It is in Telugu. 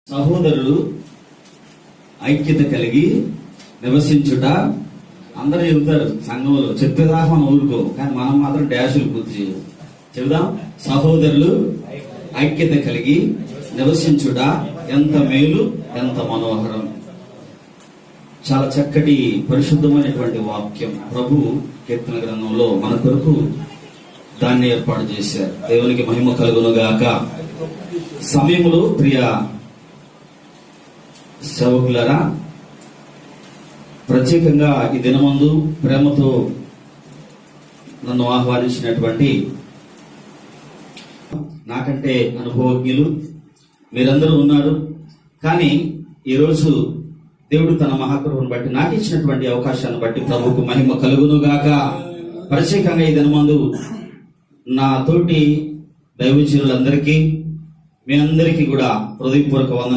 సహోదరులు ఐక్యత కలిగి నివసించుట. అందరూ చెబుతారు సంఘంలో, చెప్పేదాకా మనం ఊరుకో, కానీ మనం మాత్రం డాషులు పూర్తి చేయాలి. చెబుదాం, సహోదరులు ఐక్యత కలిగి నివసించుట ఎంత మేలు, ఎంత మనోహరం. చాలా చక్కటి పరిశుద్ధమైనటువంటి వాక్యం ప్రభు కీర్తన గ్రంథంలో మన కొరకు దాన్ని ఏర్పాటు చేశారు. దేవునికి మహిమ కలుగును గాక. సమయములో ప్రియ సేవకులారా, ప్రత్యేకంగా ఈ దినమందు ప్రేమతో నన్ను ఆహ్వానించినటువంటి నాకంటే అనుభవజ్ఞులు మీరందరూ ఉన్నారు. కానీ ఈరోజు దేవుడు తన మహాకృపను బట్టి నాకు ఇచ్చినటువంటి అవకాశాన్ని బట్టి ప్రభువుకు మహిమ కలుగును గాక. ప్రత్యేకంగా ఈ దినమందు నా తోటి దైవజనులందరికీ, మీ అందరికీ కూడా హృదయపూర్వక వందనాలు.